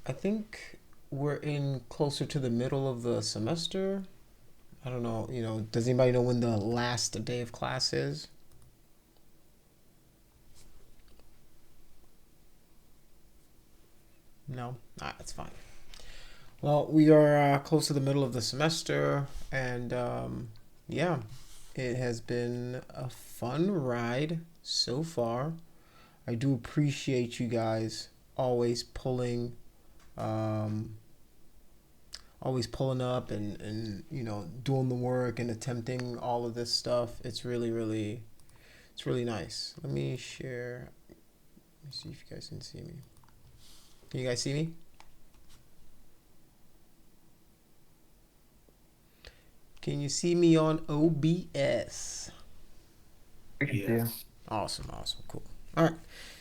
I think we're in closer to the middle of the semester. I don't know, does anybody know when the last day of class is? No? Alright, that's fine. Well, we are close to the middle of the semester, and yeah, it has been a fun ride so far. I do appreciate you guys always um, always pulling up and doing the work and attempting all of this stuff. It's really nice. Let me share. Let me see if you guys can see me. Can you guys see me? Can you see me on OBS? I can see you. Yes. Awesome, awesome, cool. All right.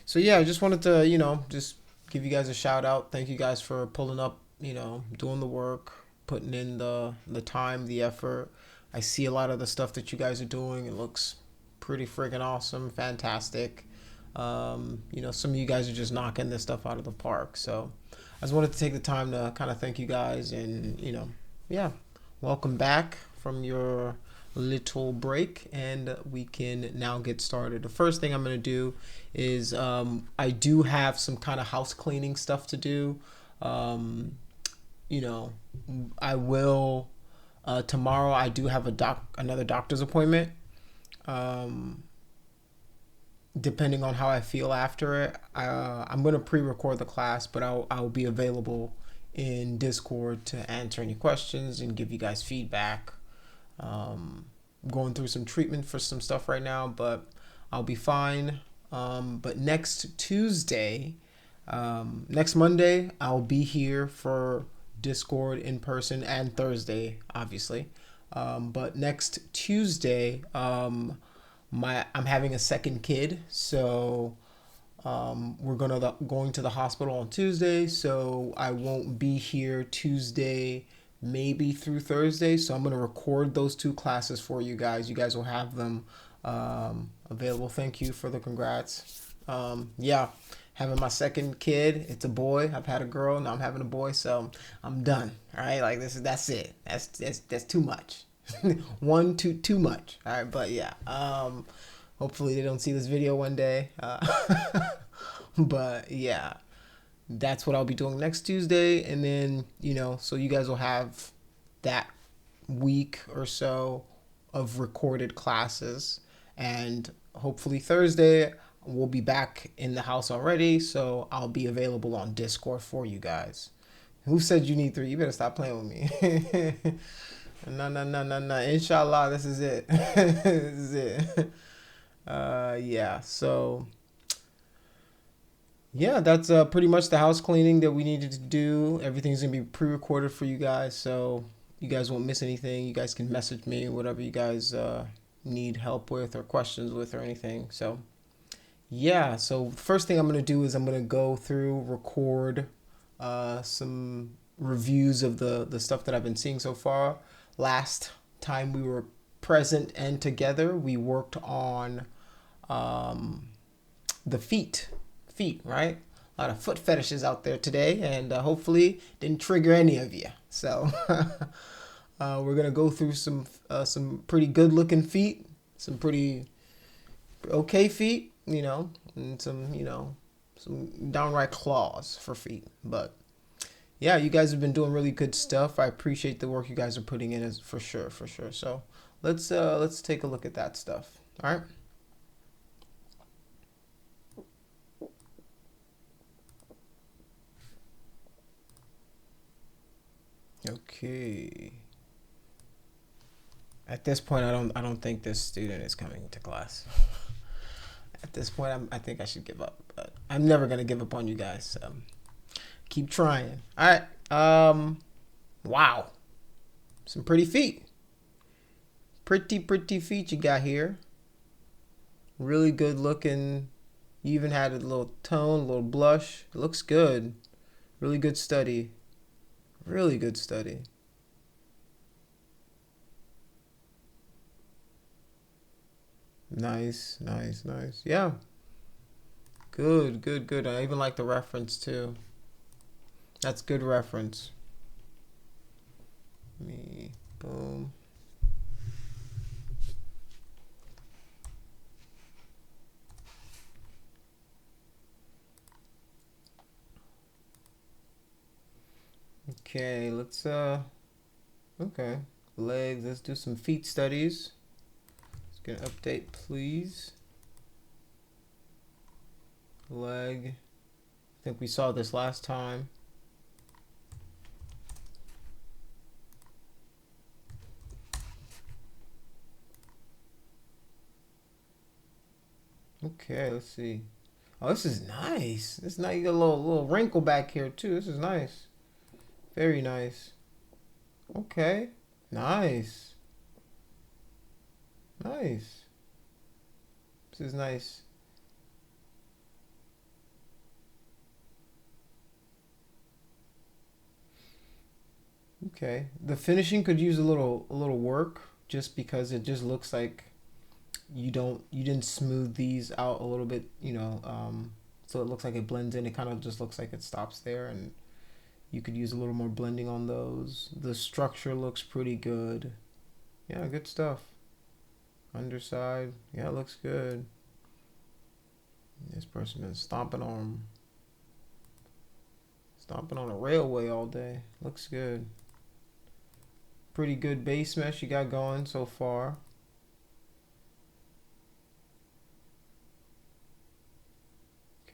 So yeah, I just wanted to, just give you guys a shout out. Thank you guys for pulling up, doing the work, putting in the time, the effort. I see a lot of the stuff that you guys are doing. It looks pretty freaking awesome, fantastic. Some of you guys are just knocking this stuff out of the park. So I just wanted to take the time to kind of thank you guys and, yeah, welcome back from your little break, and we can now get started. The first thing I'm going to do is I do have some kind of house cleaning stuff to do. Um, you know, I will tomorrow. I do have another doctor's appointment. Um, Depending on how I feel after it, I'm gonna pre-record the class, but I'll be available in Discord to answer any questions and give you guys feedback. Um, Going through some treatment for some stuff right now, but I'll be fine. But next Monday, I'll be here for Discord in person, and Thursday, obviously. But next Tuesday, I'm having a second kid, so we're going to the hospital on Tuesday, so I won't be here Tuesday, maybe through Thursday. So I'm gonna record those two classes for you guys. You guys will have them available. Thank you for the congrats. Yeah, having my second kid. It's a boy. I've had a girl. Now I'm having a boy. So I'm done. All right, like that's it. That's too much. One too much. All right, but yeah. Hopefully they don't see this video one day. But yeah, that's what I'll be doing next Tuesday, and then so you guys will have that week or so of recorded classes, and hopefully Thursday we'll be back in the house already, so I'll be available on Discord for you guys. Who said you need three? You better stop playing with me. No, no, no, no, no. Inshallah, this is it. This is it. Yeah. So yeah, that's pretty much the house cleaning that we needed to do. Everything's gonna be pre-recorded for you guys, so you guys won't miss anything. You guys can message me whatever you guys need help with or questions with or anything. So yeah, so first thing I'm gonna do is I'm gonna go through, record some reviews of the stuff that I've been seeing so far. Last time we were present and together, we worked on um, the feet, right? A lot of foot fetishes out there today, and hopefully didn't trigger any of you. So we're gonna go through some pretty good looking feet, some pretty okay feet, and some downright claws for feet. But yeah, you guys have been doing really good stuff. I appreciate the work you guys are putting in, as for sure, for sure. So let's take a look at that stuff. All right. Okay. At this point, I don't think this student is coming to class. At this point, I think I should give up. But I'm never gonna give up on you guys. So keep trying. All right. Wow. Some pretty feet. Pretty feet you got here. Really good looking. You even had a little tone, a little blush. It looks good. Really good study. Really good study. Nice, nice, nice. Yeah. Good. I even like the reference too. That's good reference. Me, boom. Okay, let's okay. Legs, let's do some feet studies. Let's get an update, please. Leg. I think we saw this last time. Okay, let's see. Oh, this is nice. This is nice. You got a little wrinkle back here too. This is nice. Very nice. Okay. Nice. Nice. This is nice. Okay. The finishing could use a little work just because it just looks like you didn't smooth these out a little bit, so it looks like it blends in. It kind of just looks like it stops there, and you could use a little more blending on those. The structure looks pretty good. Yeah, good stuff. Underside, yeah, it looks good. This person been stomping on a railway all day. Looks good. Pretty good base mesh you got going so far.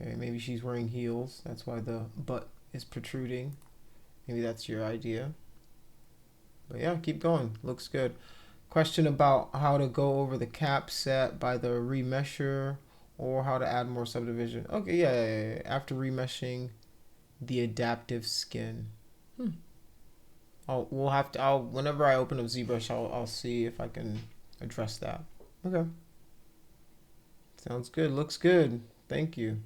Okay, maybe she's wearing heels. That's why the butt is protruding. Maybe that's your idea. But yeah, keep going. Looks good. Question about how to go over the cap set by the remesher or how to add more subdivision. Okay, yeah. After remeshing the adaptive skin. Whenever I open up ZBrush, I'll see if I can address that. Okay. Sounds good. Looks good. Thank you.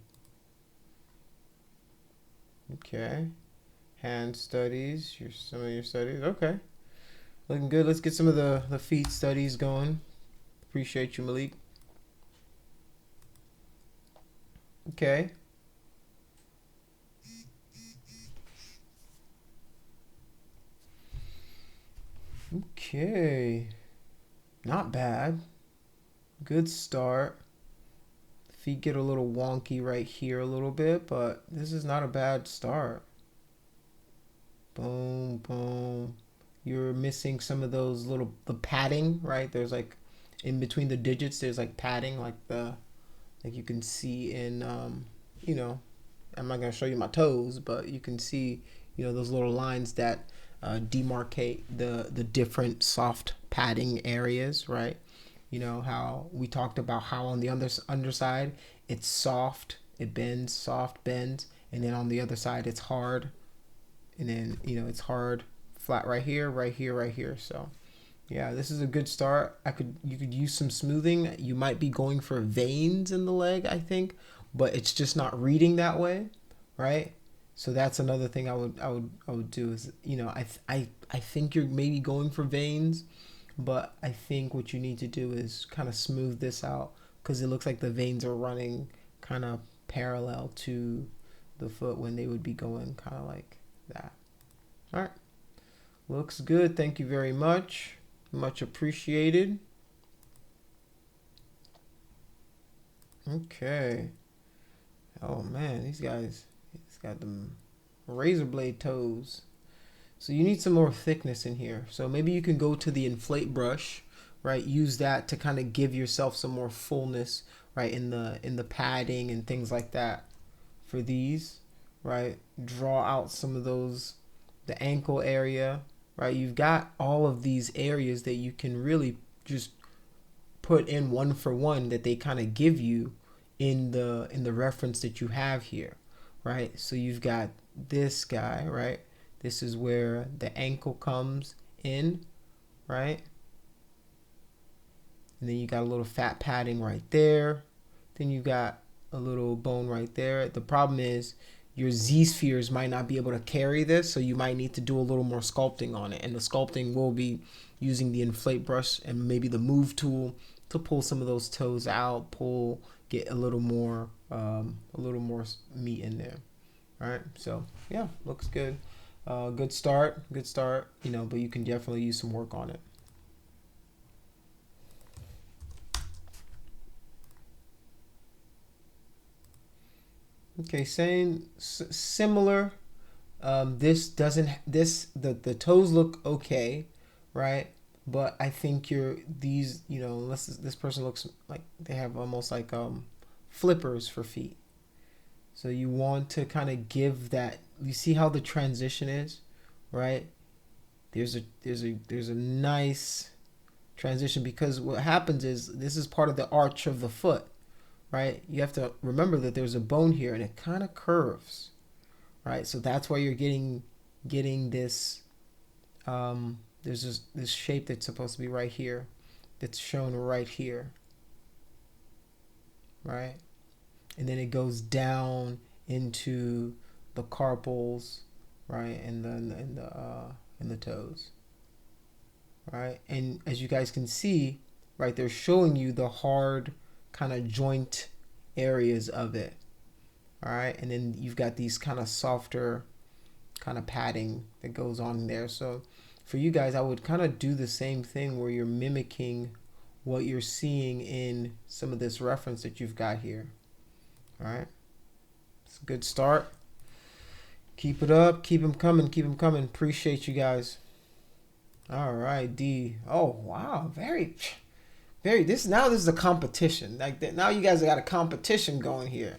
Okay. Hand studies. Some of your studies. Okay. Looking good. Let's get some of the feet studies going. Appreciate you, Malik. Okay. Okay. Not bad. Good start. Feet get a little wonky right here a little bit, but this is not a bad start. Boom, boom. You're missing some of those the padding, right? There's like in between the digits, there's like padding, like you can see in I'm not gonna show you my toes, but you can see those little lines that demarcate the different soft padding areas, right? How we talked about how on the underside it's soft, it bends, soft bends, and then on the other side it's hard, and then it's hard, flat right here, right here, right here. So yeah, this is a good start. You could use some smoothing. You might be going for veins in the leg, I think, but it's just not reading that way, right? So that's another thing I would do is I think you're maybe going for veins, but I think what you need to do is kind of smooth this out because it looks like the veins are running kind of parallel to the foot when they would be going kind of like that. All right. Looks good. Thank you very much. Much appreciated. Okay. Oh man, these guys, it's got them razor blade toes. So you need some more thickness in here. So maybe you can go to the inflate brush, right? Use that to kind of give yourself some more fullness, right, in the padding and things like that for these, right? Draw out some of those, the ankle area, right? You've got all of these areas that you can really just put in one for one that they kind of give you in the reference that you have here, right? So you've got this guy, right? This is where the ankle comes in, right? And then you got a little fat padding right there. Then you got a little bone right there. The problem is your Z-spheres might not be able to carry this, so you might need to do a little more sculpting on it. And the sculpting will be using the inflate brush and maybe the move tool to pull some of those toes out, get a little more meat in there. right? So yeah, looks good. Good start, you know, but you can definitely use some work on it. Okay, same, similar. This doesn't, the toes look okay, right? But I think these, you know, unless this person looks like they have almost like flippers for feet. So you want to kind of give that. You see how the transition is, right? There's a nice transition, because what happens is this is part of the arch of the foot, right? You have to remember that there's a bone here and it kind of curves, right? So that's why you're getting this. There's this shape that's supposed to be right here, that's shown right here, right? And then it goes down into the carpals, right, and then in the toes, right. And as you guys can see, right, they're showing you the hard kind of joint areas of it, all right. And then you've got these kind of softer kind of padding that goes on there. So for you guys, I would kind of do the same thing where you're mimicking what you're seeing in some of this reference that you've got here. All right, it's a good start. Keep it up. Keep them coming. Keep them coming. Appreciate you guys. All right, D. Oh wow, very, very. This is a competition. Like that. Now you guys got a competition going here.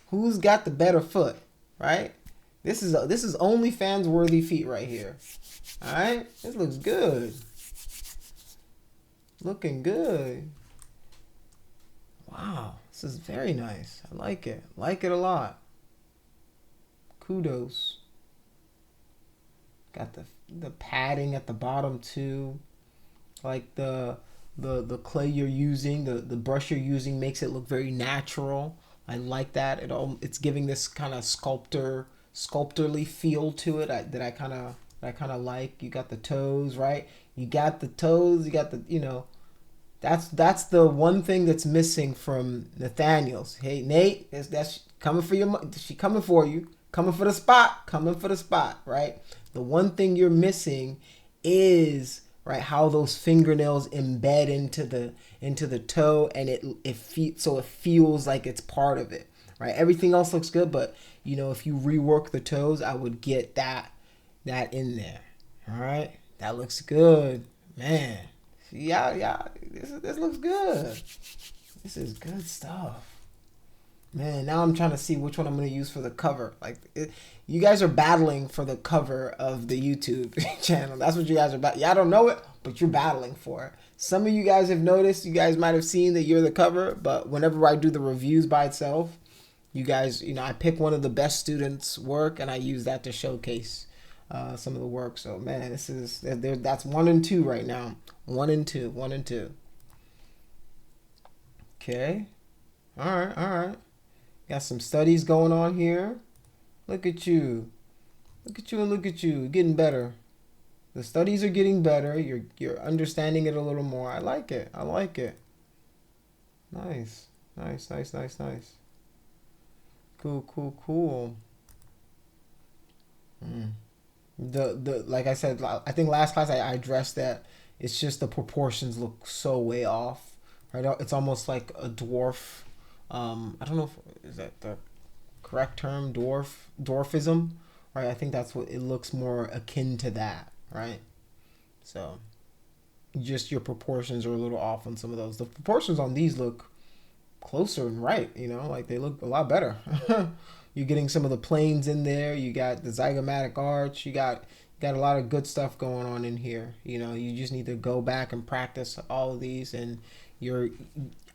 Who's got the better foot, right? This is OnlyFans worthy feet right here. All right, this looks good. Looking good. Wow, this is very nice. I like it. Like it a lot. Kudos. Got the padding at the bottom too. Like the clay you're using, the brush you're using makes it look very natural. I like that. It's giving this kind of sculptorly feel to it. That I kind of like. You got the toes, right? You got the toes. You got the, you know. That's the one thing that's missing from Nathaniel's. Hey Nate, that's coming for your. She coming for you. Coming for the spot. Coming for the spot. Right. The one thing you're missing is, right, how those fingernails embed into the toe, and so it feels like it's part of it. Right. Everything else looks good, but you know, if you rework the toes, I would get that in there. All right. That looks good, man. Yeah, this looks good. This is good stuff. Man, now I'm trying to see which one I'm going to use for the cover. You guys are battling for the cover of the YouTube channel. That's what you guys are about. Yeah, I don't know it, but you're battling for it. Some of you guys have noticed, you guys might have seen that you're the cover, but whenever I do the reviews by itself, you guys, you know, I pick one of the best students' work and I use that to showcase some of the work. So, man, that's 1 and 2 right now. 1 and 2, 1 and 2. Okay. All right. Got some studies going on here. Look at you. Look at you and look at you. Getting better. The studies are getting better. You're understanding it a little more. I like it. I like it. Nice. Cool. The like I said, I think last class I addressed that. It's just the proportions look so way off. Right? It's almost like a dwarf. I don't know if is that the correct term, dwarfism, right? I think that's what it looks more akin to that, right? So just your proportions are a little off on some of those. The proportions on these look closer and right, you know, like they look a lot better. You're getting some of the planes in there. You got the zygomatic arch. You got a lot of good stuff going on in here. You know, you just need to go back and practice all of these, and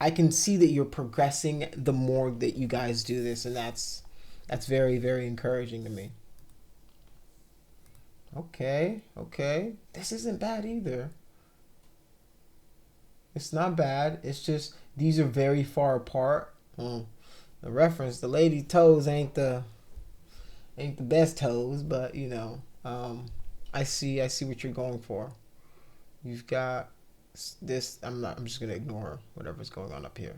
I can see that you're progressing the more that you guys do this, and that's very, very encouraging to me. Okay. This isn't bad either. It's not bad. It's just these are very far apart. The reference, the lady toes ain't the best toes, but you know, I see what you're going for. You've got this. I'm just gonna ignore whatever's going on up here.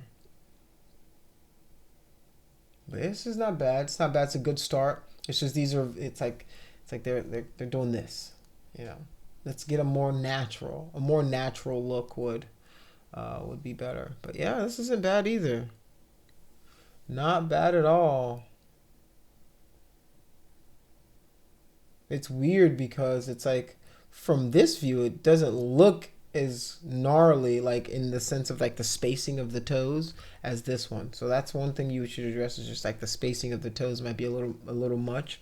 But this is not bad. It's not bad. It's a good start. It's just these are. It's like they're doing this. You know, let's get a more natural look would be better. But yeah, this isn't bad either. Not bad at all. It's weird because it's like from this view it doesn't look as gnarly, like in the sense of like the spacing of the toes, as this one. So that's one thing you should address, is just like the spacing of the toes might be a little much,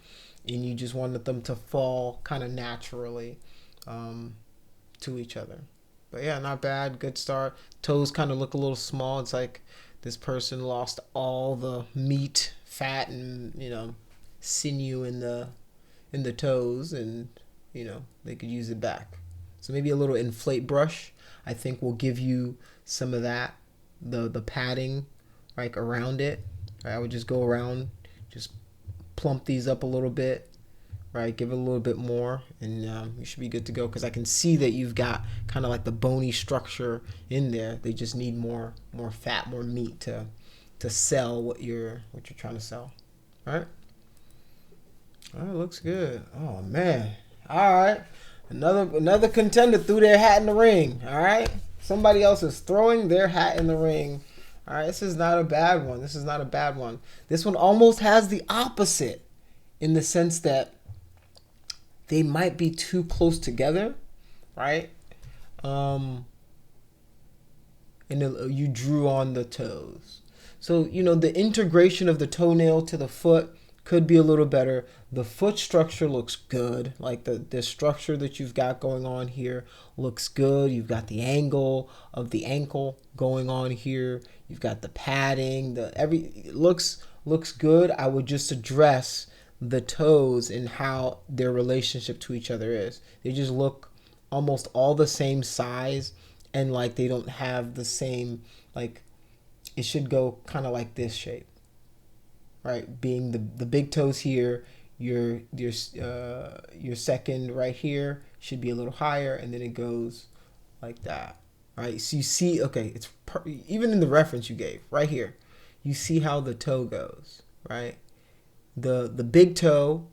and you just wanted them to fall kind of naturally to each other. But yeah, not bad. Good start. Toes kind of look a little small. It's like this person lost all the meat, fat, and sinew in the toes, and they could use it back. So maybe a little inflate brush, I think, will give you some of that, the padding, like around it. Right? I would just go around, just plump these up a little bit, right? Give it a little bit more, and you should be good to go. Because I can see that you've got kind of like the bony structure in there. They just need more fat, more meat to sell what you're trying to sell. All right. Oh, it looks good. Oh man. All right. Another contender threw their hat in the ring. All right. Somebody else is throwing their hat in the ring. All right. This is not a bad one. This one almost has the opposite, in the sense that they might be too close together, right? And you drew on the toes. So, the integration of the toenail to the foot could be a little better. The foot structure looks good. Like the structure that you've got going on here looks good. You've got the angle of the ankle going on here. You've got the padding. It looks good. I would just address the toes and how their relationship to each other is. They just look almost all the same size, and like they don't have the same, like it should go kind of like this shape. Right, being the big toes here, your second right here should be a little higher, and then it goes like that. Right, so you see, okay, even in the reference you gave right here, you see how the toe goes. Right, the big toe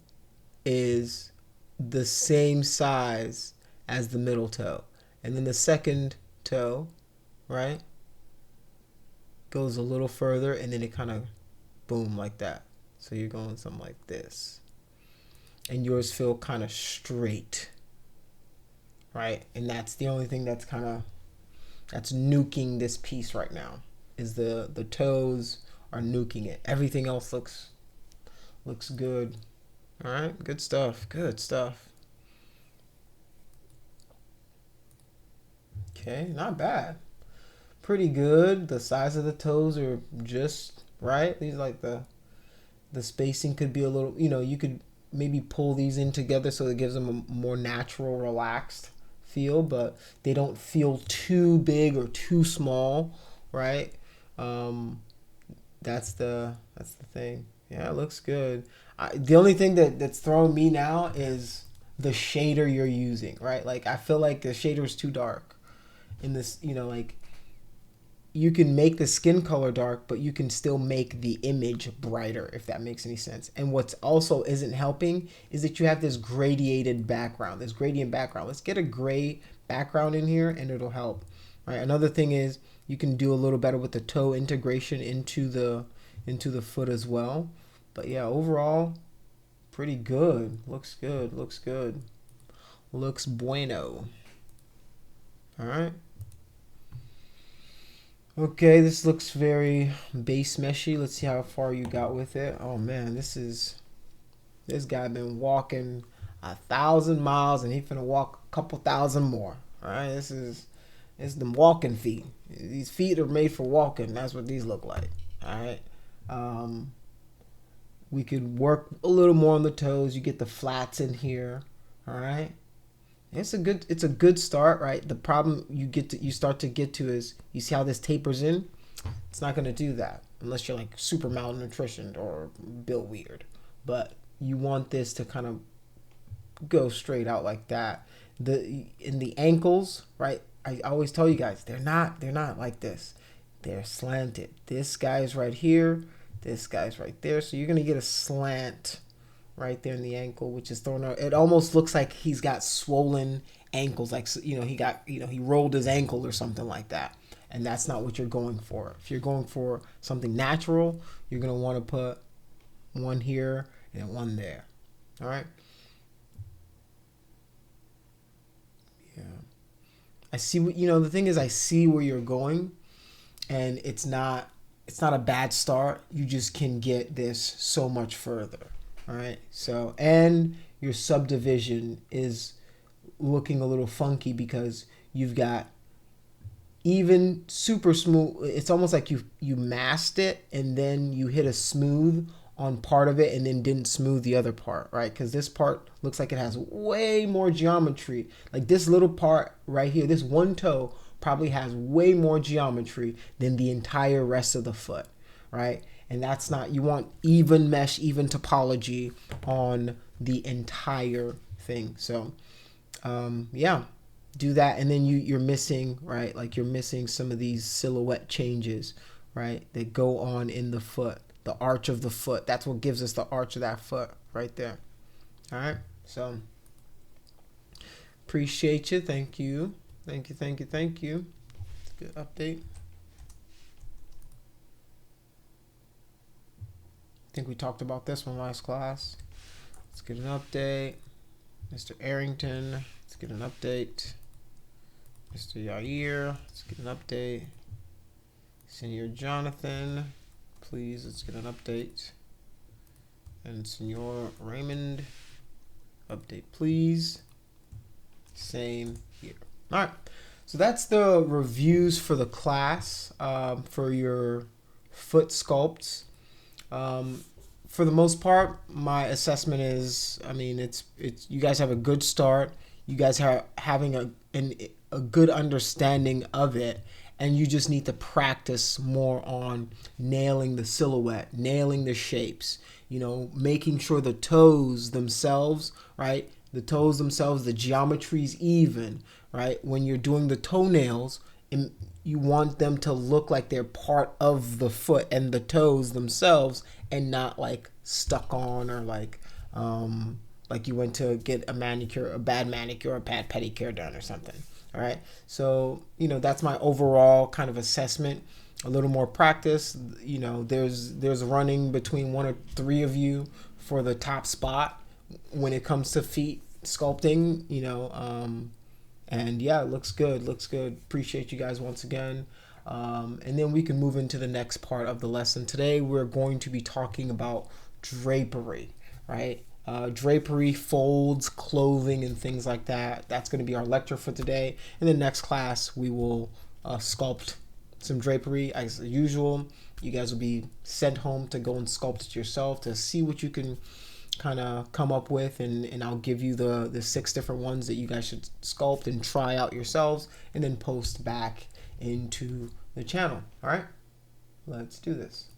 is the same size as the middle toe, and then the second toe, right, goes a little further, and then it kind of boom, like that. So you're going something like this, and yours feel kind of straight, right? And that's the only thing that's nuking this piece right now, is the toes are nuking it. Everything else looks good. All right, good stuff. Okay, not bad. Pretty good. The size of the toes are just right. These, like, the spacing could be a little, you could maybe pull these in together so it gives them a more natural, relaxed feel, but they don't feel too big or too small, right? That's the thing. Yeah, it looks good. The only thing that's throwing me now is the shader you're using, right? Like, I feel like the shader is too dark in this, like, you can make the skin color dark, but you can still make the image brighter, if that makes any sense. And what's also isn't helping is that you have this gradient background. Let's get a gray background in here, and it'll help. Right. Another thing is you can do a little better with the toe integration into the foot as well. But yeah, overall, pretty good. Looks good. Looks bueno. All right. Okay, this looks very base meshy. Let's see how far you got with it. Oh man, this guy been walking 1,000 miles, and he finna walk a couple thousand more. All right, it's them walking feet. These feet are made for walking. That's what these look like. All right. We could work a little more on the toes. You get the flats in here. All right. It's a good start, right? The problem you start to get to is, you see how this tapers in? It's not going to do that unless you're like super malnutritioned or built weird. But you want this to kind of go straight out like that. In the ankles, right? I always tell you guys, they're not like this. They're slanted. This guy's right here. This guy's right there. So you're going to get a slant right there in the ankle, which is thrown out. It almost looks like he's got swollen ankles, like, you know, he rolled his ankle or something like that. And that's not what you're going for. If you're going for something natural, you're going to want to put one here and one there. All right. Yeah. I see what, you know, the thing is, I see where you're going, and it's not a bad start. You just can get this so much further. All right. So, and your subdivision is looking a little funky because you've got even super smooth. It's almost like you masked it and then you hit a smooth on part of it and then didn't smooth the other part, right? Because this part looks like it has way more geometry. Like this little part right here, this one toe probably has way more geometry than the entire rest of the foot, right? And that's not, you want even mesh, even topology on the entire thing. So yeah, do that. And then you're missing, right? Like you're missing some of these silhouette changes, right? That go on in the foot, the arch of the foot. That's what gives us the arch of that foot right there. All right. So appreciate you. Thank you. Thank you. Thank you. Thank you. Good update. I think we talked about this one last class. Let's get an update. Mr. Arrington, let's get an update. Mr. Yair, let's get an update. Senior Jonathan, please, let's get an update. And Senor Raymond, update please. Same here. All right, so that's the reviews for the class for your foot sculpts. For the most part, my assessment is, I mean, it's you guys have a good start. You guys are having a good understanding of it, and you just need to practice more on nailing the silhouette, nailing the shapes, you know, making sure the toes themselves, right? The toes themselves, the geometry's even, right? When you're doing the toenails, you want them to look like they're part of the foot and the toes themselves, and not like stuck on, or like you went to get a manicure, a bad manicure, or a bad pedicure done or something. All right. So, you know, that's my overall kind of assessment. A little more practice. You know, there's running between 1 or 3 of you for the top spot when it comes to feet sculpting, you know, and yeah, it looks good. Looks good. Appreciate you guys once again. And then we can move into the next part of the lesson. Today, we're going to be talking about drapery, right? Drapery, folds, clothing, and things like that. That's going to be our lecture for today. In the next class, we will sculpt some drapery as usual. You guys will be sent home to go and sculpt it yourself to see what you can kind of come up with, and I'll give you the 6 different ones that you guys should sculpt and try out yourselves, and then post back into the channel. All right, let's do this.